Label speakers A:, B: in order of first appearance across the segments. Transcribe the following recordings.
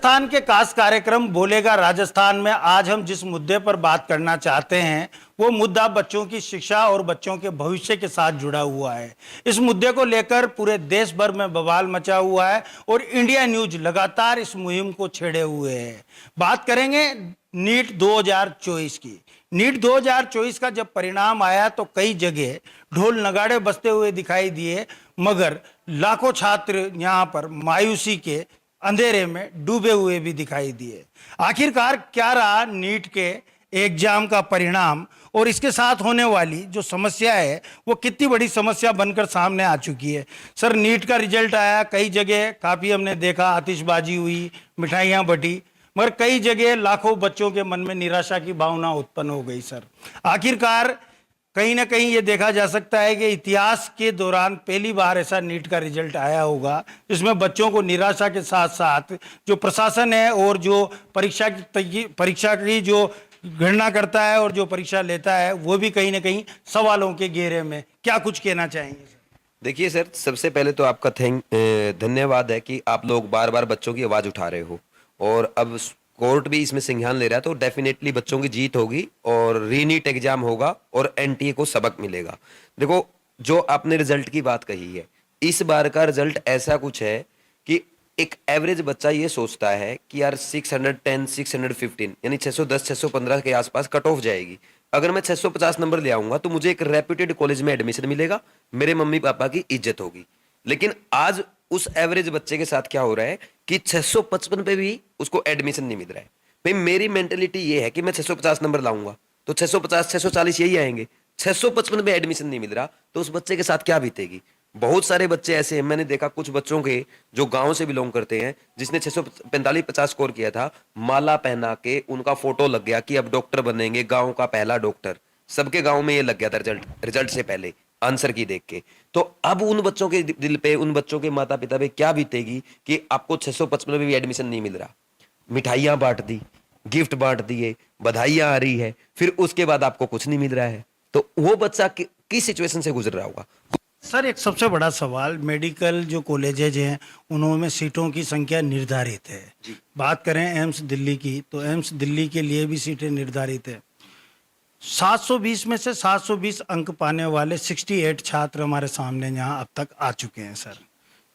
A: राजस्थान के खास कार्यक्रम बोलेगा राजस्थान में आज हम जिस मुद्दे पर बात करना चाहते हैं वो मुद्दा बच्चों की शिक्षा और बच्चों के भविष्य के साथ जुड़ा हुआ है। इस मुद्दे को लेकर पूरे देश भर में बवाल मचा हुआ है और इंडिया न्यूज लगातार इस मुहिम को छेड़े हुए है। बात करेंगे नीट 2024 की। नीट 2024 का जब परिणाम आया तो कई जगह ढोल नगाड़े बजते हुए दिखाई दिए, मगर लाखों छात्र यहाँ पर मायूसी के अंधेरे में डूबे हुए भी दिखाई दिए। आखिरकार क्या रहा नीट के एग्जाम का परिणाम और इसके साथ होने वाली जो समस्या है वो कितनी बड़ी समस्या बनकर सामने आ चुकी है। सर, नीट का रिजल्ट आया, कई जगह काफ़ी हमने देखा आतिशबाजी हुई, मिठाइयाँ बटी, मगर कई जगह लाखों बच्चों के मन में निराशा की भावना उत्पन्न हो गई। सर, आखिरकार कहीं ना कहीं ये देखा जा सकता है कि इतिहास के दौरान पहली बार ऐसा नीट का रिजल्ट आया होगा जिसमें बच्चों को निराशा के साथ साथ जो प्रशासन है और जो परीक्षा की जो गणना करता है और जो परीक्षा लेता है वो भी कहीं ना कहीं सवालों के घेरे में। क्या कुछ कहना चाहेंगे सर?
B: देखिए सर, सबसे पहले तो आपका धन्यवाद है कि आप लोग बार बार बच्चों की आवाज़ उठा रहे हो और अब कोर्ट भी इसमें संज्ञान ले रहा है, तो डेफिनेटली बच्चों की जीत होगी और रीनीट एग्जाम होगा और एनटीए को सबक मिलेगा। देखो, जो आपने रिजल्ट की बात कही है, इस बार का रिजल्ट ऐसा कुछ है कि एक एवरेज बच्चा ये सोचता है कि यार 610 615 यानी 610 615 के आसपास कट ऑफ जाएगी। अगर मैं 650 नंबर ले आऊंगा तो मुझे एक रेप्यूटेड कॉलेज में एडमिशन मिलेगा, मेरे मम्मी पापा की इज्जत होगी। लेकिन आज उस एवरेज बच्चे के साथ क्या हो रहा है कि 655 पे भी उसको एडमिशन नहीं मिल रहा है। भाई, मेरी मेंटेलिटी ये है कि मैं 650 नंबर लाऊंगा तो 650 640 यही आएंगे। 655 पे एडमिशन नहीं मिल रहा तो उस बच्चे के साथ क्या बीतेगी। बहुत सारे बच्चे ऐसे हैं, मैंने देखा कुछ बच्चों के जो गांव से बिलोंग करते हैं, जिसने 645-50 स्कोर किया था, माला पहना के उनका फोटो लग गया कि अब डॉक्टर बनेंगे, गांव का पहला डॉक्टर। सबके गांव में ये लग गया था रिजल्ट से पहले आंसर की देख के। तो अब उन बच्चों के दिल पे, उन बच्चों के माता पिता पे क्या बीतेगी कि आपको 655 में भी एडमिशन नहीं मिल रहा। मिठाइयां बांट दी, गिफ्ट बांट दिए, बधाइयां आ रही है, फिर उसके बाद आपको कुछ नहीं मिल रहा है, तो वो बच्चा किस सिचुएशन से गुजर रहा होगा।
A: सर, एक सबसे बड़ा सवाल, मेडिकल जो कॉलेजेज हैं उनमें सीटों की संख्या निर्धारित है। बात करें एम्स दिल्ली की तो एम्स दिल्ली के लिए भी सीटें निर्धारित है। 720 में से 720 अंक पाने वाले 68 छात्र हमारे सामने यहाँ अब तक आ चुके हैं। सर,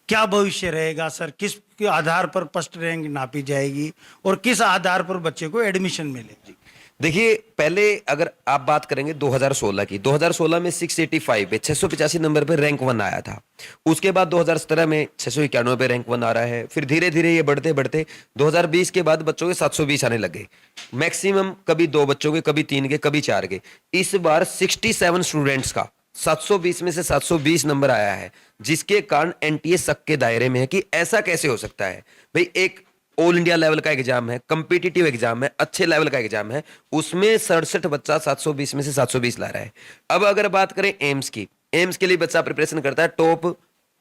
A: क्या भविष्य रहेगा सर? किस के आधार पर फर्स्ट रैंक नापी जाएगी और किस आधार पर बच्चे को एडमिशन मिलेगी?
B: देखिए, पहले अगर आप बात करेंगे 2016 की, 2016 में 685 पे 685 नंबर पे रैंक 1 आया था। उसके बाद 2017 में 691 पे रैंक 1 आ रहा है। फिर धीरे धीरे ये बढ़ते बढ़ते 2020 के बाद बच्चों के 720 आने लगे। मैक्सिमम कभी 2 बच्चों के, कभी 3 के, कभी 4 के। इस बार 67 स्टूडेंट्स का 720 में से 720 नंबर आया है, जिसके कारण एनटीए शक के दायरे में है कि ऐसा कैसे हो सकता है। भाई, एक ऑल इंडिया लेवल का एग्जाम है, कंपीटिटिव एग्जाम है, अच्छे लेवल का एग्जाम है, उसमें 67 बच्चा 720 में से 720 ला रहा है। अब अगर बात करें एम्स की, एम्स के लिए बच्चा प्रिपरेशन करता है टॉप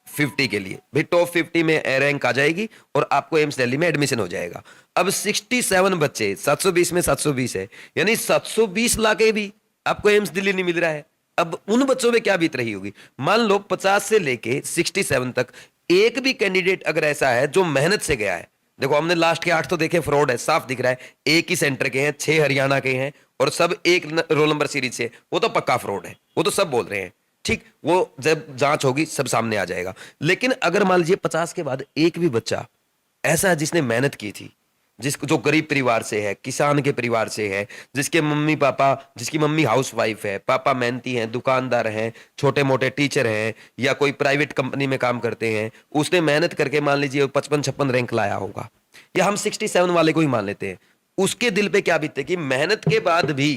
B: 50 के लिए। भाई, टॉप 50 में रैंक आ जाएगी और आपको एम्स दिल्ली में एडमिशन हो जाएगा। अब 67 बच्चे, 720 में 720 है, यानी 720 ला के भी आपको एम्स दिल्ली नहीं मिल रहा है। अब उन बच्चों में क्या बीत रही होगी। मान लो 50 से लेके 67 तक एक भी कैंडिडेट अगर ऐसा है जो मेहनत से गया है। देखो, हमने लास्ट के 8 तो देखे, फ्रॉड है, साफ दिख रहा है। एक ही सेंटर के हैं, 6 हरियाणा के हैं और सब एक रोल नंबर सीरीज से, वो तो पक्का फ्रॉड है, वो तो सब बोल रहे हैं। ठीक, वो जब जांच होगी सब सामने आ जाएगा। लेकिन अगर मान लीजिए 50 के बाद एक भी बच्चा ऐसा है जिसने मेहनत की थी, जो गरीब परिवार से है, किसान के परिवार से है, जिसके मम्मी पापा, जिसकी मम्मी हाउसवाइफ है, पापा मेहनती हैं, दुकानदार हैं, छोटे मोटे टीचर हैं या कोई प्राइवेट कंपनी में काम करते हैं, उसने मेहनत करके मान लीजिए 55-56 रैंक लाया होगा, या हम 67 वाले को ही मान लेते हैं, उसके दिल पे क्या बीतते कि मेहनत के बाद भी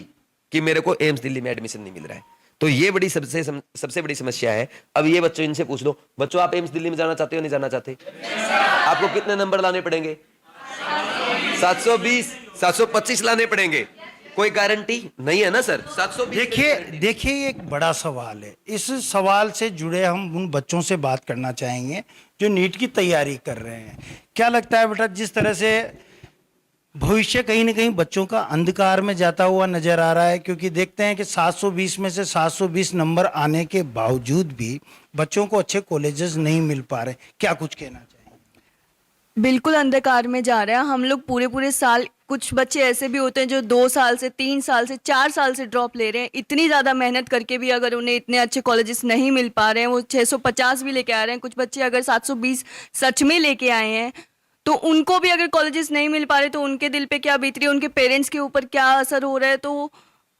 B: कि मेरे को एम्स दिल्ली में एडमिशन नहीं मिल रहा है। तो ये बड़ी सबसे बड़ी समस्या है। अब ये बच्चों, इनसे पूछ लो, बच्चों आप एम्स दिल्ली में जाना चाहते हो नहीं जाना चाहते? आपको कितने नंबर लाने पड़ेंगे? 720 725 लाने पड़ेंगे। कोई गारंटी नहीं है ना सर। 720।
A: देखिए ये एक बड़ा सवाल है। इस सवाल से जुड़े हम उन बच्चों से बात करना चाहेंगे जो नीट की तैयारी कर रहे हैं। क्या लगता है बेटा, जिस तरह से भविष्य कहीं ना कहीं बच्चों का अंधकार में जाता हुआ नजर आ रहा है, क्योंकि देखते हैं कि 720 में से 720 नंबर आने के बावजूद भी बच्चों को अच्छे कॉलेजेस नहीं मिल पा रहे। क्या कुछ कहना चाहिए?
C: बिल्कुल अंधकार में जा रहे हैं हम लोग पूरे पूरे साल। कुछ बच्चे ऐसे भी होते हैं जो 2 साल से 3 साल से 4 साल से ड्रॉप ले रहे हैं। इतनी ज़्यादा मेहनत करके भी अगर उन्हें इतने अच्छे कॉलेजेस नहीं मिल पा रहे हैं, वो 650 भी लेके आ रहे हैं, कुछ बच्चे अगर 720 सच में लेके आए हैं, तो उनको भी अगर कॉलेजेस नहीं मिल पा रहे तो उनके दिल पे क्या बीत रही है, उनके पेरेंट्स के ऊपर क्या असर हो रहा है। तो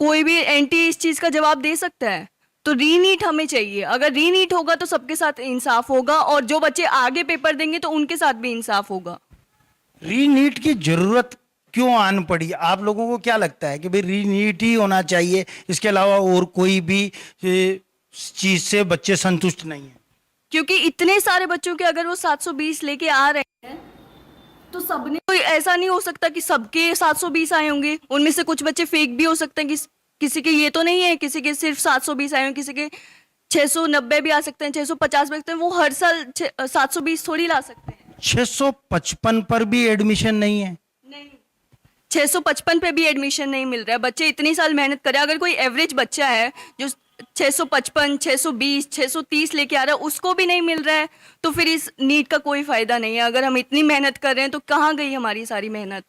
C: कोई भी एंटी इस चीज़ का जवाब दे सकता है। तो रीनीट हमें चाहिए। अगर रीनीट होगा तो सबके साथ इंसाफ होगा, और जो बच्चे आगे पेपर देंगे तो उनके साथ भी इंसाफ होगा।
A: रीनीट की जरूरत क्यों आन पड़ी? आप लोगों को क्या लगता है कि भाई रीनीट ही होना चाहिए, इसके अलावा और कोई भी चीज से बच्चे संतुष्ट नहीं है?
C: क्योंकि इतने सारे बच्चों के अगर वो 720 लेके आ रहे हैं तो सबने, कोई ऐसा नहीं हो सकता कि सबके 720 आए होंगे। उनमें से कुछ बच्चे फेक भी हो सकते हैं। किसी के ये तो नहीं है, किसी के सिर्फ 720 आए होंगे, किसी के 690 भी आ सकते हैं, 650 भी आ सकते हैं। वो हर साल 720 थोड़ी ला सकते हैं।
A: 655 पर भी एडमिशन नहीं है?
C: नहीं, 655 पे भी एडमिशन नहीं मिल रहा है। बच्चे इतनी साल मेहनत करे, अगर कोई एवरेज बच्चा है जो 655, 620, 630 लेके आ रहा है, उसको भी नहीं मिल रहा है, तो फिर इस नीट का कोई फायदा नहीं है। अगर हम इतनी मेहनत कर रहे हैं तो कहाँ गई हमारी सारी मेहनत?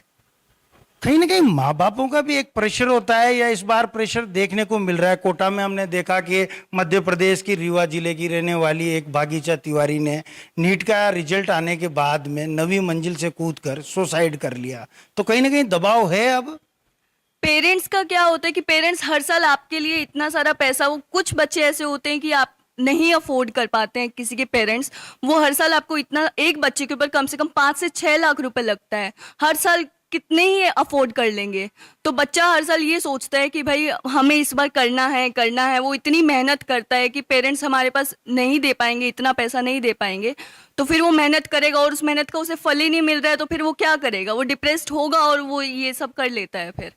A: कहीं ना कहीं माँ बापों का भी एक प्रेशर होता है, या इस बार प्रेशर देखने को मिल रहा है? कोटा में हमने देखा कि मध्य प्रदेश की रीवा जिले की रहने वाली एक भागीचा तिवारी ने नीट का रिजल्ट आने के बाद में 9वीं मंजिल से कूदकर सुसाइड कर लिया। तो कहीं ना कहीं दबाव है अब।
C: पेरेंट्स का क्या होता है कि पेरेंट्स हर साल आपके लिए इतना सारा पैसा, वो कुछ बच्चे ऐसे होते हैं कि आप नहीं अफोर्ड कर पाते हैं, किसी के पेरेंट्स, वो हर साल आपको इतना, एक बच्चे के ऊपर कम से कम 5 से 6 लाख रुपए लगता है हर साल। कितने ही अफोर्ड कर लेंगे? तो बच्चा हर साल ये सोचता है कि भाई हमें इस बार करना है करना है। वो इतनी मेहनत करता है कि पेरेंट्स हमारे पास नहीं दे पाएंगे, इतना पैसा नहीं दे पाएंगे, तो फिर वो मेहनत करेगा और उस मेहनत का उसे फल ही नहीं मिल रहा है, तो फिर वो क्या करेगा? वो डिप्रेस्ड होगा और वो ये सब कर लेता है फिर।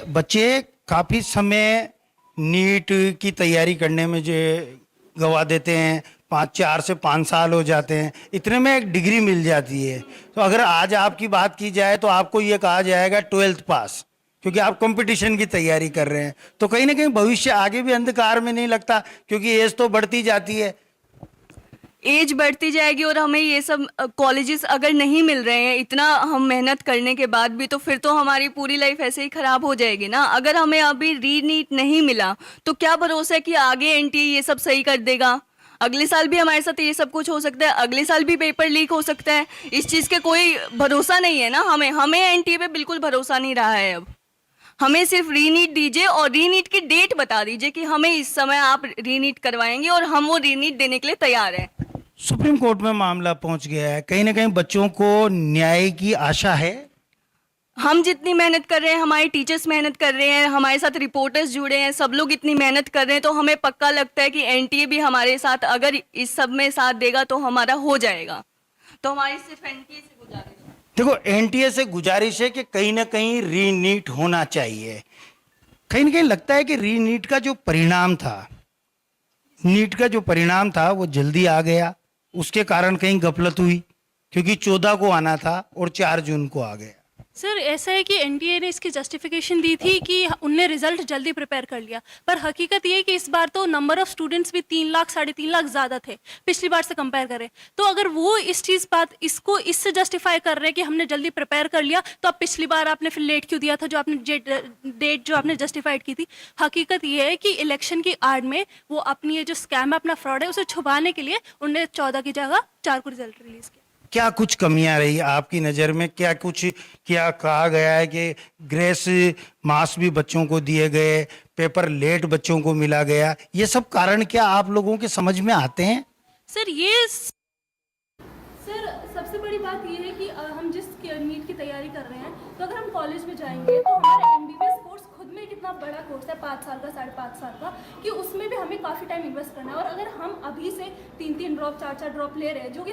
A: बच्चे काफी समय नीट की तैयारी करने में जो गवा देते हैं, 4 से 5 साल हो जाते हैं, इतने में एक डिग्री मिल जाती है। तो अगर आज आपकी बात की जाए तो आपको ये कहा जाएगा 12th पास, क्योंकि आप कंपटीशन की तैयारी कर रहे हैं। तो कहीं ना कहीं भविष्य आगे भी अंधकार में नहीं लगता? क्योंकि एज तो बढ़ती जाती है।
C: एज बढ़ती जाएगी और हमें ये सब कॉलेजेस अगर नहीं मिल रहे हैं इतना हम मेहनत करने के बाद भी, तो फिर तो हमारी पूरी लाइफ ऐसे ही खराब हो जाएगी ना। अगर हमें अभी रीनीट नहीं मिला तो क्या भरोसा है कि आगे एनटीए ये सब सही कर देगा? अगले साल भी हमारे साथ ये सब कुछ हो सकता है, अगले साल भी पेपर लीक हो सकता है। इस चीज़ के कोई भरोसा नहीं है ना। हमें एनटीए पे बिल्कुल भरोसा नहीं रहा है अब। हमें सिर्फ रीनीट दीजिए और रीनीट की डेट बता दीजिए कि हमें इस समय आप रीनीट करवाएंगे, और हम वो रीनीट देने के लिए तैयार हैं।
A: सुप्रीम कोर्ट में मामला पहुंच गया है, कहीं ना कहीं बच्चों को न्याय की आशा है?
C: हम जितनी मेहनत कर रहे हैं, हमारे टीचर्स मेहनत कर रहे हैं, हमारे साथ रिपोर्टर्स जुड़े हैं, सब लोग इतनी मेहनत कर रहे हैं, तो हमें पक्का लगता है कि एनटीए भी हमारे साथ अगर इस सब में साथ देगा तो हमारा हो जाएगा। तो हमारी सिर्फ एनटीए से गुजारिश है।
A: देखो, एनटीए से गुजारिश है कि कहीं ना कहीं रीनीट होना चाहिए। कहीं ना कहीं लगता है कि रीनीट का जो परिणाम था, नीट का जो परिणाम था वो जल्दी आ गया, उसके कारण कहीं गफलत हुई, क्योंकि 14 को आना था और 4 जून को आ गया।
D: सर ऐसा है कि एनटीए ने इसकी जस्टिफिकेशन दी थी कि उनने रिजल्ट जल्दी प्रिपेयर कर लिया, पर हकीकत ये है कि इस बार तो नंबर ऑफ स्टूडेंट्स भी 3 लाख 3.5 लाख ज़्यादा थे पिछली बार से कंपेयर करें। तो अगर वो इसको इससे जस्टिफाई कर रहे हैं कि हमने जल्दी प्रिपेयर कर लिया, तो अब पिछली बार आपने फिर लेट क्यों दिया था, जो आपने डेट जो आपने जस्टिफाइड की थी। हकीकत ये है कि इलेक्शन की आड़ में वो अपनी ये जो स्कैम है, अपना फ्रॉड है, उसे छुपाने के लिए उन्होंने 14 की जगह 4 को रिजल्ट रिलीज़ किया।
A: क्या कुछ कमियां रही आपकी नज़र में? क्या कहा गया है कि ग्रेस मार्क्स भी बच्चों को दिए गए, पेपर लेट बच्चों को मिला गया, ये सब कारण क्या आप लोगों के समझ में आते हैं?
D: सर सबसे बड़ी बात ये है कि हम जिस नीट की तैयारी कर रहे हैं, तो अगर हम कॉलेज में जाएंगे तो हमारा एमबीबीएस कोर्स खुद में कितना बड़ा कोर्स है, 5 साल का 5.5 साल का, कि उसमें भी हमें काफ़ी टाइम इन्वेस्ट करना है। और अगर हम अभी से 3-3 ड्रॉप 4-4 ड्रॉप ले रहे हैं, जो कि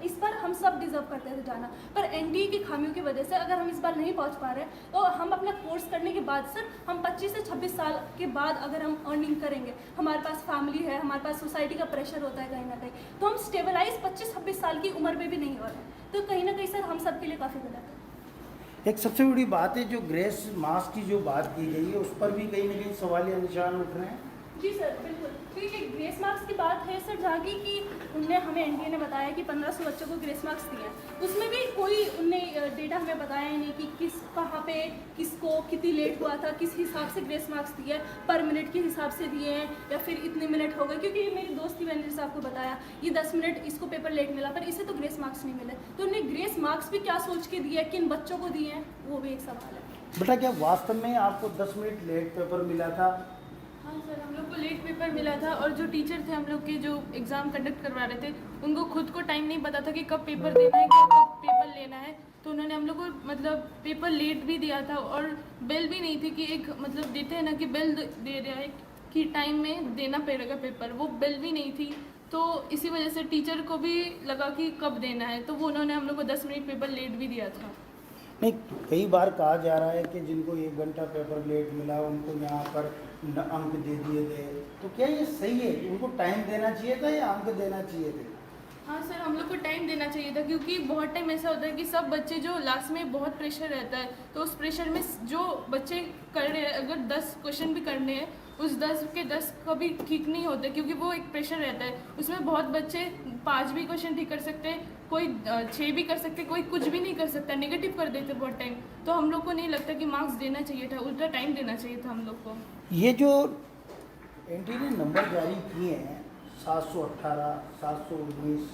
D: इस बार हम सब डिजर्व करते थे जाना, पर एनटीए की खामियों की वजह से अगर हम इस बार नहीं पहुंच पा रहे हैं, तो हम अपना कोर्स करने के बाद सर हम 25 से 26 साल के बाद अगर हम अर्निंग करेंगे, हमारे पास फैमिली है, हमारे पास सोसाइटी का प्रेशर होता है कहीं ना कहीं, तो हम स्टेबलाइज 25-26 साल की उम्र में भी नहीं हो रहे हैं। तो कहीं ना कहीं सर हम सब के लिए काफ़ी गलत है।
A: एक सबसे बड़ी बात है, जो ग्रेस मार्क्स की जो बात की गई है उस पर भी कहीं ना कहीं सवालिया निशान उठ रहे हैं।
D: जी सर बिल्कुल, क्योंकि ग्रेस मार्क्स की बात है सर जहाँ की कि उनने हमें एनडीए ने बताया कि 1500 बच्चों को ग्रेस मार्क्स दिए हैं, उसमें भी कोई उनने डेटा हमें बताया ही नहीं कि किस कहाँ पे किसको कितनी लेट हुआ था, किस हिसाब से ग्रेस मार्क्स दिए, पर मिनट के हिसाब से दिए हैं या फिर इतने मिनट हो गए। क्योंकि मेरी दोस्त की मैंने जैसे आपको बताया ये 10 मिनट इसको पेपर लेट मिला पर इसे तो ग्रेस मार्क्स नहीं मिले, तो उन्हें ग्रेस मार्क्स भी क्या सोच के दिए, किन बच्चों को दिए हैं, वो भी एक सवाल है।
A: बेटा क्या वास्तव में आपको 10 मिनट लेट पेपर मिला था?
E: हाँ सर, हम लोग को लेट पेपर मिला था और जो टीचर थे हम लोग के जो एग्ज़ाम कंडक्ट करवा रहे थे उनको खुद को टाइम नहीं पता था कि कब पेपर देना है कब पेपर लेना है, तो उन्होंने हम लोग को मतलब पेपर लेट भी दिया था और बेल भी नहीं थी कि एक मतलब देते हैं ना कि बेल दे रहा है कि टाइम में देना पड़ेगा पेपर, वो बेल भी नहीं थी। तो इसी वजह से टीचर को भी लगा कि कब देना है, तो वो उन्होंने हम लोग को 10 मिनट पेपर लेट भी दिया था।
A: नहीं, कई बार कहा जा रहा है कि जिनको 1 घंटा पेपर लेट मिला उनको यहाँ पर अंक दे दिए गए, तो क्या ये सही है? उनको टाइम देना चाहिए था या अंक देना चाहिए थे?
E: हाँ सर, हम लोग को टाइम देना चाहिए था क्योंकि बहुत टाइम ऐसा होता है कि सब बच्चे जो लास्ट में बहुत प्रेशर रहता है, तो उस प्रेशर में जो बच्चे कर रहे हैं अगर 10 क्वेश्चन भी करने हैं उस 10 के 10 कभी ठीक नहीं होते क्योंकि वो एक प्रेशर रहता है। उसमें बहुत बच्चे 5 भी क्वेश्चन ठीक कर सकते हैं, कोई 6 भी कर सकते, कोई कुछ भी नहीं कर सकता, नेगेटिव कर देते बहुत टाइम। तो हम लोग को नहीं लगता कि मार्क्स देना चाहिए था, उल्टा टाइम देना चाहिए था हम लोग को।
A: ये जो एनटीए ने नंबर जारी किए हैं 718, 719,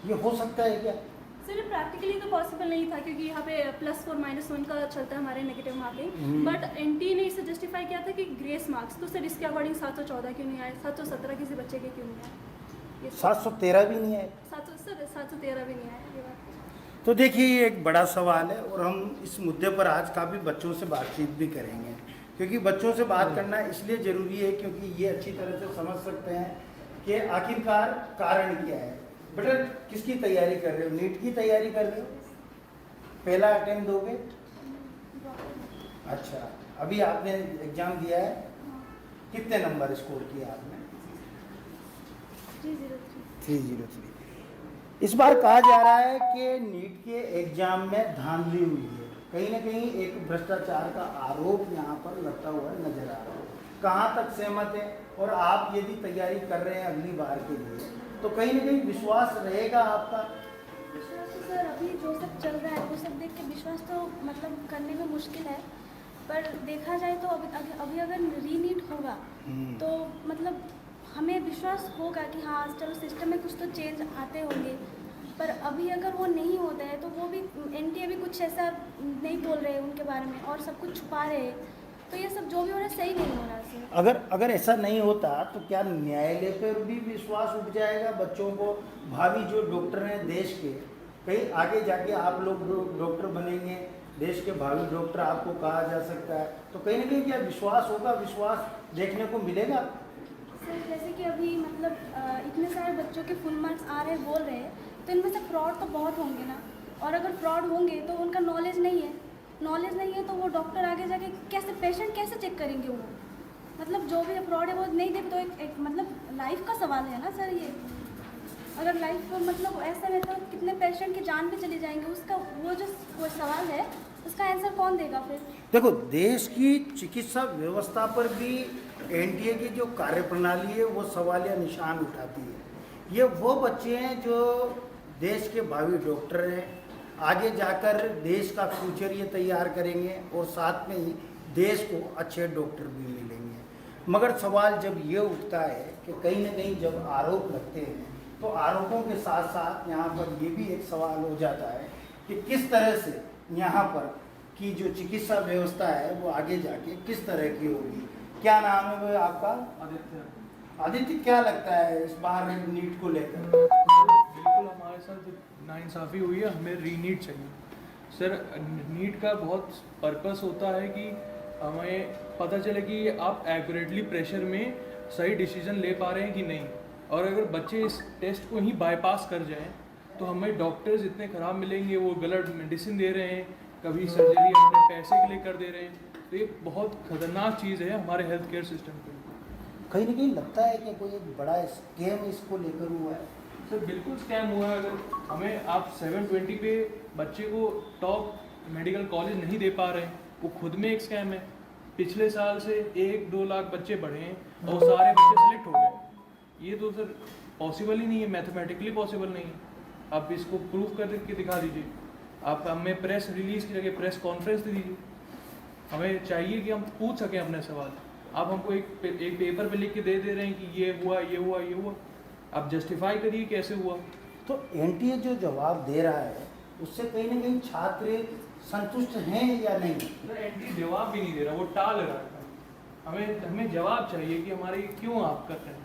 A: ये हो सकता है क्या?
D: सर प्रैक्टिकली तो पॉसिबल नहीं था क्योंकि यहाँ पे +4 -1 का चलता है हमारे नेगेटिव मार्किंग, बट एनटी ने इसे जस्टिफाई किया था कि ग्रेस मार्क्स, तो सर इसके अकॉर्डिंग 714 क्यों नहीं आए, 717 किसी बच्चे के क्यों नहीं आए,
A: 713 भी नहीं है?
D: 713 भी नहीं आए, ये बात।
A: तो देखिए ये एक बड़ा सवाल है और हम इस मुद्दे पर आज काफ़ी बच्चों से बातचीत भी करेंगे, क्योंकि बच्चों से बात करना इसलिए ज़रूरी है क्योंकि ये अच्छी तरह से समझ सकते हैं कि आखिरकार कारण क्या है। बेटा किसकी तैयारी कर रहे हो? नीट की तैयारी कर रहे हो? पहला अटेम्प्ट दोगे? अच्छा, अभी आपने एग्ज़ाम दिया है, कितने नंबर स्कोर किए आपने? 303। इस बार कहा जा रहा है कि नीट के एग्जाम में धांधली हुई है, कहीं ना कहीं एक भ्रष्टाचार का आरोप यहाँ पर लगता हुआ नजर आ रहा है। कहाँ तक सहमत है? और आप यदि तैयारी कर रहे हैं अगली बार के लिए तो कहीं ना कहीं विश्वास रहेगा आपका?
F: विश्वास तो सर अभी जो सब चल रहा है वो सब देख के विश्वास तो मतलब करने में मुश्किल है, पर देखा जाए तो अभी अगर रीनीट होगा तो मतलब हमें विश्वास होगा कि हाँ चलो सिस्टम में कुछ तो चेंज आते होंगे, पर अभी अगर वो नहीं होता है तो वो भी एनटीए भी कुछ ऐसा नहीं बोल रहे हैं उनके बारे में और सब कुछ छुपा रहे हैं, तो ये सब जो भी हो रहा है सही नहीं हो रहा सर।
A: अगर ऐसा नहीं होता तो क्या न्यायालय पर भी विश्वास उठ जाएगा बच्चों को? भावी जो डॉक्टर हैं देश के, कहीं आगे जाके आप लोग डॉक्टर बनेंगे, देश के भावी डॉक्टर आपको कहा जा सकता है, तो कहीं ना कहीं क्या विश्वास होगा? विश्वास देखने को मिलेगा?
F: सर जैसे कि अभी मतलब इतने सारे बच्चों के फुल मार्क्स आ रहे हैं बोल रहे हैं, तो इनमें से फ्रॉड तो बहुत होंगे ना, और अगर फ्रॉड होंगे तो उनका नॉलेज नहीं है तो वो डॉक्टर आगे जाके कैसे पेशेंट कैसे चेक करेंगे? वो मतलब जो भी फ्रॉड है वो नहीं दे तो एक मतलब लाइफ का सवाल है ना सर ये। अगर लाइफ मतलब ऐसा रहता तो कितने पेशेंट की जान भी चली जाएंगे, उसका वो सवाल है उसका आंसर कौन देगा फिर?
A: देखो देश की चिकित्सा व्यवस्था पर भी एनटीए की जो कार्यप्रणाली है वो सवालिया निशान उठाती है। ये वो बच्चे हैं जो देश के भावी डॉक्टर हैं, आगे जाकर देश का फ्यूचर ये तैयार करेंगे और साथ में ही देश को अच्छे डॉक्टर भी मिलेंगे। मगर सवाल जब ये उठता है कि कहीं ना कहीं जब आरोप लगते हैं तो आरोपों के साथ साथ यहाँ पर ये भी एक सवाल हो जाता है कि किस तरह से यहाँ पर की जो चिकित्सा व्यवस्था है वो आगे जाके किस तरह की होगी। क्या नाम है वो आपका? आदित्य, क्या लगता है इस बार नीट को लेकर?
G: बिल्कुल हमारे साथ नाइंसाफ़ी हुई है, हमें रीनीट चाहिए सर। नीट का बहुत पर्पस होता है कि हमें पता चले कि आप एक्यूरेटली प्रेशर में सही डिसीजन ले पा रहे हैं कि नहीं, और अगर बच्चे इस टेस्ट को ही बाईपास कर जाएं तो हमें डॉक्टर्स इतने ख़राब मिलेंगे, वो गलत मेडिसिन दे रहे हैं, कभी सर्जरी अपने पैसे के लिए कर दे रहे हैं, तो ये बहुत ख़तरनाक चीज़ है हमारे हेल्थ केयर सिस्टम पे।
A: कहीं ना कहीं लगता है कि कोई एक बड़ा स्कैम इसको लेकर हुआ है।
G: सर बिल्कुल स्कैम हुआ है। अगर हमें आप 720 पे बच्चे को टॉप मेडिकल कॉलेज नहीं दे पा रहे हैं, वो खुद में एक स्कैम है। पिछले साल से 1-2 लाख बच्चे बढ़े हैं और सारे बच्चे सेलेक्ट हो गए। ये तो सर पॉसिबल ही नहीं है, मैथमेटिकली पॉसिबल नहीं है। आप इसको प्रूफ करके दिखा दीजिए। आप हमें प्रेस रिलीज की जगह प्रेस कॉन्फ्रेंस दे दीजिए। हमें चाहिए कि हम पूछ सकें अपने सवाल। आप हमको एक पेपर पे लिख के दे रहे हैं कि ये हुआ ये हुआ ये हुआ, आप जस्टिफाई करिए कैसे हुआ।
A: तो एनटीए जो जवाब दे रहा है उससे कहीं ना कहीं छात्र संतुष्ट हैं या नहीं?
G: एनटीए जवाब भी नहीं दे रहा, वो टाल रहा है। हमें जवाब चाहिए कि हमारे क्यों आप कर रहे हैं।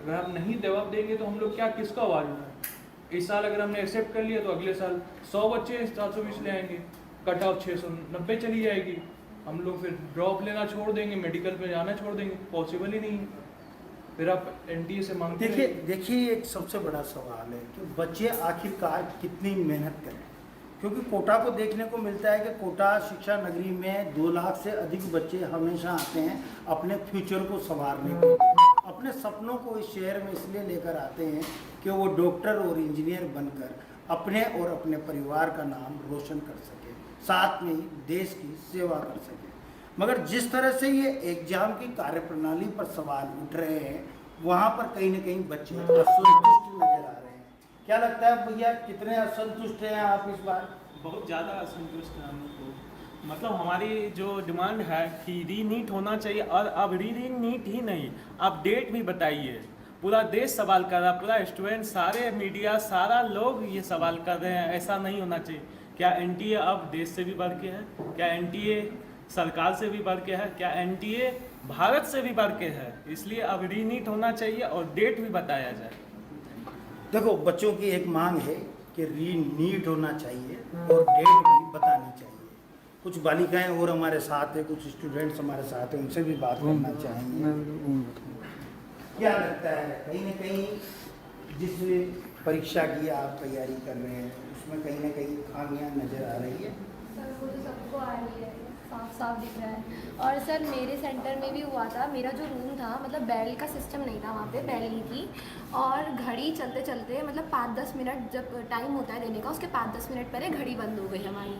G: अगर आप नहीं जवाब देंगे तो हम लोग क्या किसका आवाज़ उठाएं। इस साल अगर हमने एक्सेप्ट कर लिया तो अगले साल 100 बच्चे 720 ले आएंगे, कट ऑफ 690 चली जाएगी। हम लोग फिर ड्रॉप लेना छोड़ देंगे, मेडिकल में जाना छोड़ देंगे, पॉसिबल ही नहीं है। फिर आप एनटीए से मांगते
A: देखिए एक सबसे बड़ा सवाल है कि बच्चे आखिरकार कितनी मेहनत करें, क्योंकि कोटा को देखने को मिलता है कि कोटा शिक्षा नगरी में 2 लाख से अधिक बच्चे हमेशा आते हैं अपने फ्यूचर को संवारने के लिए, अपने सपनों को इस शहर में इसलिए लेकर आते हैं कि वो डॉक्टर और इंजीनियर बनकर अपने और अपने परिवार का नाम रोशन कर सके, साथ में ही देश की सेवा कर सके। मगर जिस तरह से ये एग्जाम की कार्यप्रणाली पर सवाल उठ रहे हैं, वहाँ पर कहीं ना कहीं बच्चे असंतुष्ट नजर आ रहे हैं। क्या लगता है भैया, कितने असंतुष्ट हैं आप इस बार?
H: बहुत ज़्यादा असंतुष्ट हैं हमको। मतलब हमारी जो डिमांड है कि रीनीट होना चाहिए, और अब रीनीट ही नहीं, आप डेट भी बताइए। पूरा देश सवाल कर रहा है, पूरा स्टूडेंट, सारे मीडिया, सारा लोग ये सवाल कर रहे हैं। ऐसा नहीं होना चाहिए। क्या एनटीए अब देश से भी बढ़ के है? क्या एनटीए सरकार से भी बढ़ के है? क्या एनटीए भारत से भी बढ़ के है? इसलिए अब रीनीट होना चाहिए और डेट भी बताया जाए।
A: देखो, बच्चों की एक मांग है कि रीनीट होना चाहिए और डेट भी बतानी चाहिए। कुछ बालिकाएं और हमारे साथ है, कुछ स्टूडेंट्स हमारे साथ हैं, उनसे भी बात करना चाहेंगे। क्या लगता है, कहीं ना कहीं जिस परीक्षा की आप तैयारी कर रहे हैं उसमें कहीं ना कहीं खामियां नज़र आ रही है?
F: सर वो तो सबको आ रही है, साफ साफ दिख रहा है। और सर मेरे सेंटर में भी हुआ था, मेरा जो रूम था मतलब बेल का सिस्टम नहीं था वहाँ पे, बेल नहीं थी, और घड़ी चलते चलते मतलब 5-10 मिनट जब टाइम होता है देने का, उसके 5-10 मिनट पहले घड़ी बंद हो गई हमारी।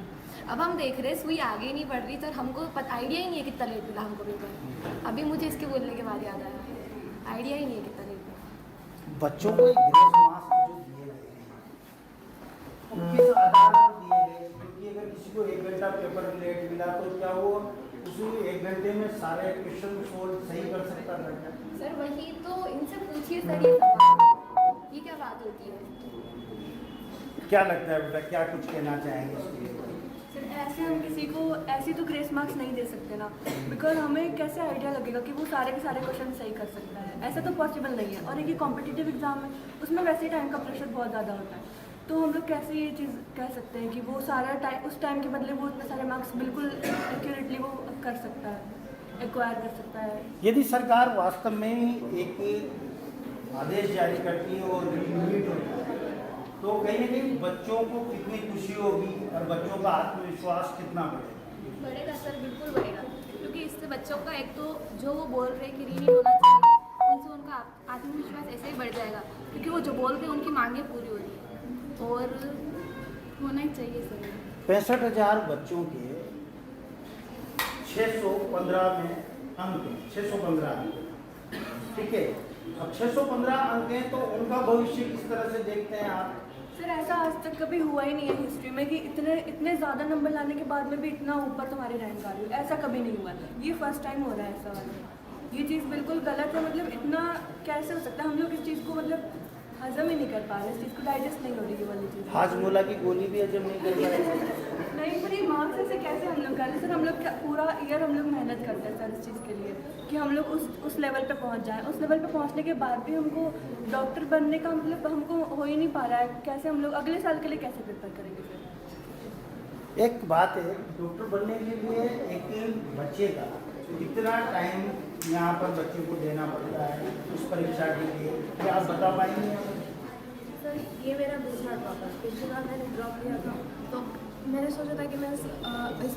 F: अब हम देख रहे सुई आगे नहीं बढ़ रही, सर हमको आइडिया ही नहीं है कितना लेट मिला हमको पेपर। अभी मुझे इसके बोलने के बाद याद आया, आइडिया ही नहीं है कितना लेट मिला।
A: बच्चों को एक ग्रेस मार्क्स जो दिए गए हैं वो किस आधार पर दिए गए? क्योंकि अगर किसी को 1 घंटा पेपर लेट मिला तो क्या वो उसी 1 घंटे में सारे क्वेश्चन सोल्व सही कर सकता है?
F: सर वही तो इनसे पूछिए सर, ये सवाल, ये क्या बात होती है?
A: क्या लगता है बेटा, क्या कुछ कहना चाहेंगे इसके लिए?
C: सर ऐसे हम किसी को ऐसी तो ग्रेस मार्क्स नहीं दे सकते ना, बिकॉज हमें कैसे आइडिया लगेगा कि वो सारे के सारे क्वेश्चन सही कर सकता है? ऐसा तो पॉसिबल नहीं है। और एक ये कॉम्पिटिटिव एग्जाम है, उसमें वैसे ही टाइम का प्रेशर बहुत ज़्यादा होता है, तो हम लोग कैसे ये चीज़ कह सकते हैं कि वो सारा टाइम, उस टाइम के बदले वो इतने सारे मार्क्स बिल्कुल एक्यूरेटली वो कर सकता है, एक्वायर कर सकता है।
A: यदि सरकार वास्तव में एक आदेश जारी करती है और रीनीट होता है तो कहीं ना कहीं बच्चों को कितनी खुशी होगी और बच्चों का आत्मविश्वास कितना बढ़ेगा?
F: बढ़ेगा सर, बिल्कुल बढ़ेगा, क्योंकि इससे बच्चों का एक तो जो वो बोल रहे हैं कि रीनीट होना चाहिए, उनसे उनका आत्मविश्वास ऐसे ही बढ़ जाएगा, क्योंकि वो जो बोल रहे हैं उनकी मांगें पूरी हो रही है, और होना ही चाहिए सर।
A: 65,000 बच्चों के 615 में अंक हैं, 615 अंक, ठीक है। अब 615 अंक हैं तो उनका भविष्य किस तरह से देखते हैं आप?
C: सर ऐसा आज तक कभी हुआ ही नहीं है हिस्ट्री में कि इतने ज़्यादा नंबर लाने के बाद में भी इतना ऊपर तुम्हारी रैंक आ रही है, ऐसा कभी नहीं हुआ। ये फर्स्ट टाइम हो रहा है ऐसा वाला। ये चीज़ बिल्कुल गलत है, मतलब इतना कैसे हो सकता है? हम लोग इस चीज़ को मतलब हजम ही नहीं कर पा रहे, इस चीज़ को डाइजेस्ट नहीं हो रही है वाली चीज़।
A: हाजमोला की गोली भी हजम नहीं कर पाए।
C: नहीं, पर ये मार्क्स ऐसे कैसे हम लोग कर रहे हैं सर? हम लोग पूरा ईयर हम लोग मेहनत करते हैं सर इस चीज़ के लिए कि हम लोग उस लेवल पे पहुंच जाएं। उस लेवल पे पहुंचने के बाद भी हमको डॉक्टर बनने का मतलब हमको हो ही नहीं पा रहा है। कैसे हम लोग अगले साल के लिए कैसे प्रिपेयर करेंगे फिर?
A: एक बात है, डॉक्टर बनने के लिए एक बच्चे का कितना टाइम यहाँ पर बच्चे को देना पड़ता है उस परीक्षा के लिए, क्या आप बता पाएंगे?
F: सर ये मेरा दूसरा ड्रॉप है, पिछली बार मैंने ड्रॉप लिया था तो मैंने सोचा था कि मैं इस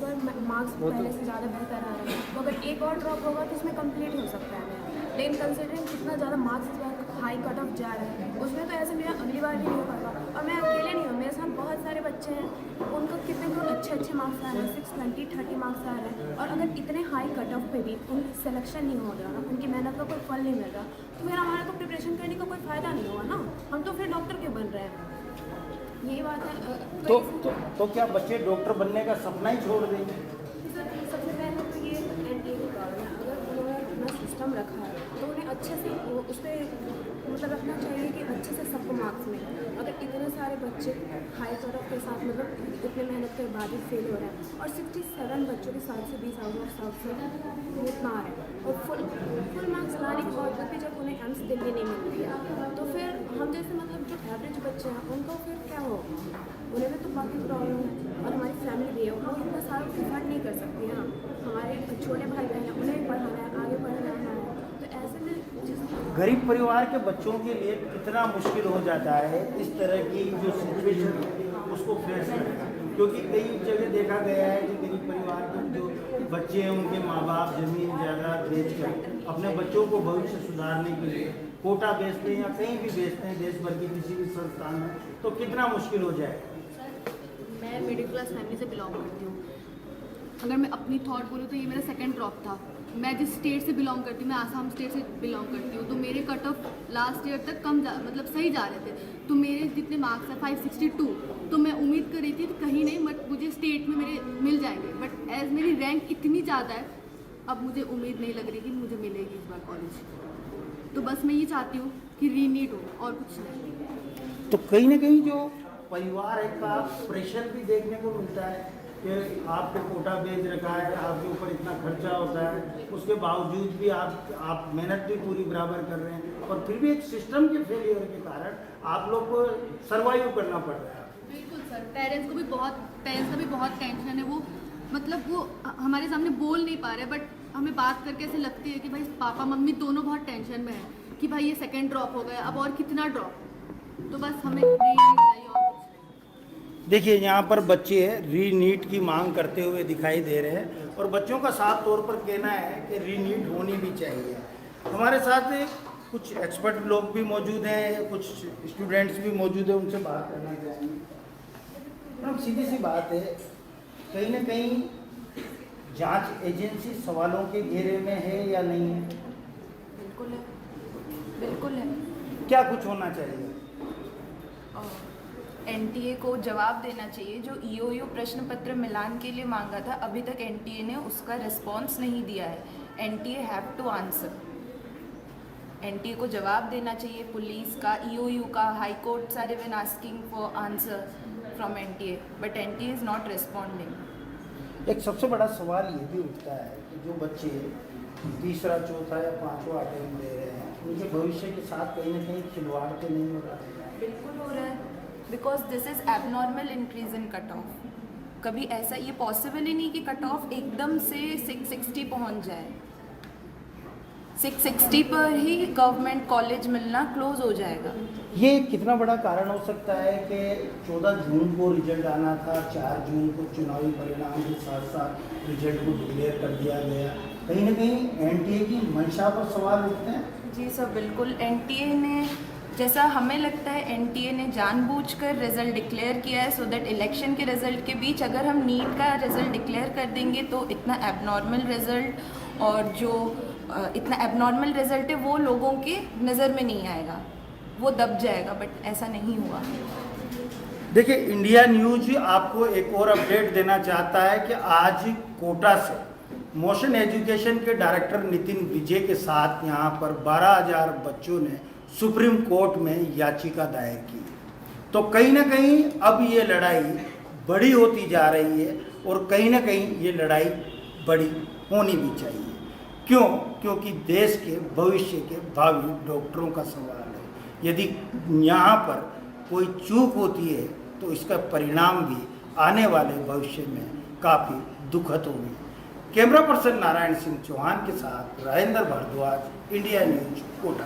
F: बार मार्क्स पहले से ज़्यादा बेहतर आ रहे हैं, तो अगर एक और ड्रॉप होगा तो इसमें कंप्लीट हो सकता है मेरा। लेकिन कंसिडरिंग कितना ज़्यादा मार्क्स इस बार हाई कट ऑफ जा रहा है, उसमें तो ऐसे मेरा अगली बार भी नहीं हो पाएगा। और मैं अकेले नहीं हूँ, मेरे साथ बहुत सारे बच्चे हैं, उनका कितने को अच्छे
I: अच्छे मार्क्स आ रहे हैं, 620 30 मार्क्स आ रहे हैं, और अगर इतने हाई कट ऑफ पे भी उन सिलेक्शन नहीं हो रहा, उनकी मेहनत का कोई फल नहीं मिल रहा, तो फिर हमारा तो प्रिपरेशन करने का कोई फ़ायदा नहीं हुआ ना। हम तो फिर डॉक्टर क्यों बन रहे हैं? यही बात है।
A: तो क्या बच्चे डॉक्टर बनने का सपना ही छोड़ देंगे?
I: सबसे पहले तो ये एनटीए का कारण है। अगर उन्होंने अपना सिस्टम रखा है तो उन्हें अच्छे से उस पर मतलब रखना चाहिए कि अच्छे से सबको मार्क्स मिले। अगर इतने सारे बच्चे हाई कट ऑफ के साथ मतलब इतने मेहनत के बाद ही फेल हो रहे हैं, और 67 बच्चों के 7 से 20 आउट ऑफ 100 से इतना आ रहे हैं, और फुल मार्क्स लाने के बावजूद भी जब उन्हें एम्स दिल्ली नहीं मिल रही है, तो फिर हम जैसे मतलब जो एवरेज बच्चे हैं उनको फिर क्या होगा? उन्हें भी तो बाकी प्रॉब्लम है, और हमारी फैमिली भी है, वो इतना सारा एफर्ट नहीं कर सकती है ना। हमारे छोटे भाई बहन हैं, उन्हें भी पढ़ाना है, आगे बढ़ना है, तो ऐसे में
A: गरीब परिवार के बच्चों के लिए कितना मुश्किल हो जाता है इस तरह की जो सिचुएशन है उसको फेस करना, क्योंकि कई जगह देखा गया है कि गरीब परिवार के जो बच्चे हैं उनके माँ बाप ज़मीन जायदाद बेचकर अपने बच्चों को भविष्य सुधारने के लिए कोटा बेचते हैं या कहीं भी बेचते हैं देश भर के किसी भी संस्थान में, तो कितना मुश्किल हो जाएगा।
J: मैं मिडिल क्लास फैमिली से बिलोंग करती हूँ। अगर मैं अपनी थॉट बोलूँ तो ये मेरा सेकंड ड्रॉप था। मैं जिस स्टेट से बिलोंग करती हूँ, मैं आसाम स्टेट से बिलोंग करती हूँ, तो मेरे कट ऑफ लास्ट ईयर तक मतलब सही जा रहे थे। तो मेरे जितने मार्क्स हैं 562, तो मैं उम्मीद कर रही थी कि कहीं नहीं बट मुझे स्टेट में मेरे मिल जाएंगे, बट एज मेरी रैंक इतनी ज़्यादा है अब मुझे उम्मीद नहीं लग रही कि मुझे मिलेगी इस बार कॉलेज। तो बस मैं ये चाहती हूँ कि रीनीट हो और कुछ नहीं।
A: तो कहीं ना कहीं जो परिवार है का प्रेशर भी देखने को मिलता है कि आपको कोटा बेच रखा है, आपके ऊपर इतना खर्चा होता है, उसके बावजूद भी आप मेहनत भी पूरी बराबर कर रहे हैं, और फिर भी एक सिस्टम के फेलियर के कारण आप लोग को सर्वाइव करना पड़ रहा है।
J: बिल्कुल सर, पेरेंट्स का भी बहुत टेंशन है। वो मतलब वो हमारे सामने बोल नहीं पा रहे, बट हमें बात करके ऐसे लगती है कि भाई पापा मम्मी दोनों बहुत टेंशन में है कि भाई ये सेकेंड ड्रॉप हो गया, अब और कितना ड्रॉप। तो बस हमें चाहिए और
A: देखिए यहाँ पर बच्चे रीनीट की मांग करते हुए दिखाई दे रहे हैं, और बच्चों का साफ तौर पर कहना है कि रीनीट होनी भी चाहिए। हमारे साथ कुछ एक्सपर्ट लोग भी मौजूद हैं, कुछ स्टूडेंट्स भी मौजूद हैं, उनसे बात करना चाहेंगे। मैडम सीधी सी बात है, कहीं ना कहीं जांच एजेंसी सवालों के घेरे में है या नहीं है?
K: बिल्कुल है, बिल्कुल है।
A: क्या कुछ होना चाहिए?
K: एनटीए को जवाब देना चाहिए। जो ईओयू प्रश्न पत्र मिलान के लिए मांगा था, अभी तक एनटीए ने उसका रिस्पॉन्स नहीं दिया है। NTA have to answer. NTA को जवाब देना चाहिए, पुलिस का, ईओयू का, high courts are even asking for answer from NTA, but NTA is not responding.
A: एक सबसे बड़ा सवाल ये भी उठता है कि जो बच्चे तीसरा, चौथा या पांचवा अटेम्प्ट दे रहे हैं, उनके भविष्य के साथ कहीं ना कहीं खिलवाड़ तो नहीं हो रहा है?
K: बिल्कुल हो रहा है, because this is abnormal increase in cut off. कभी ऐसा ये पॉसिबल ही नहीं कि कट ऑफ एकदम से 660 पहुंच जाए। 660 पर ही गवर्नमेंट कॉलेज मिलना क्लोज हो जाएगा।
A: ये कितना बड़ा कारण हो सकता है कि 14 जून को रिजल्ट आना था, 4 जून को चुनावी परिणाम के साथ साथ रिजल्ट को डिक्लेयर कर दिया गया, कहीं ना कहीं एनटीए की मंशा पर सवाल उठते हैं?
K: जी सर, बिल्कुल। एनटीए ने, जैसा हमें लगता है, एनटीए ने जानबूझकर रिजल्ट डिक्लेयर किया है सो दैट इलेक्शन के रिजल्ट के बीच अगर हम नीट का रिजल्ट डिक्लेयर कर देंगे तो इतना एबनॉर्मल रिजल्ट और जो इतना एबनॉर्मल रिजल्ट है वो लोगों के नज़र में नहीं आएगा, वो दब जाएगा, बट ऐसा नहीं हुआ।
A: देखिए, इंडिया न्यूज आपको एक और अपडेट देना चाहता है कि आज कोटा से मोशन एजुकेशन के डायरेक्टर नितिन विजय के साथ यहाँ पर 12,000 बच्चों ने सुप्रीम कोर्ट में याचिका दायर की। तो कहीं ना कहीं अब ये लड़ाई बड़ी होती जा रही है, और कहीं ना कहीं ये लड़ाई बड़ी होनी भी चाहिए। क्यों? क्योंकि देश के भविष्य के भावी डॉक्टरों का सवाल है। यदि यहाँ पर कोई चूक होती है तो इसका परिणाम भी आने वाले भविष्य में काफ़ी दुखद होगी। कैमरा पर्सन नारायण सिंह चौहान के साथ राजेंद्र भारद्वाज, इंडिया न्यूज, कोटा।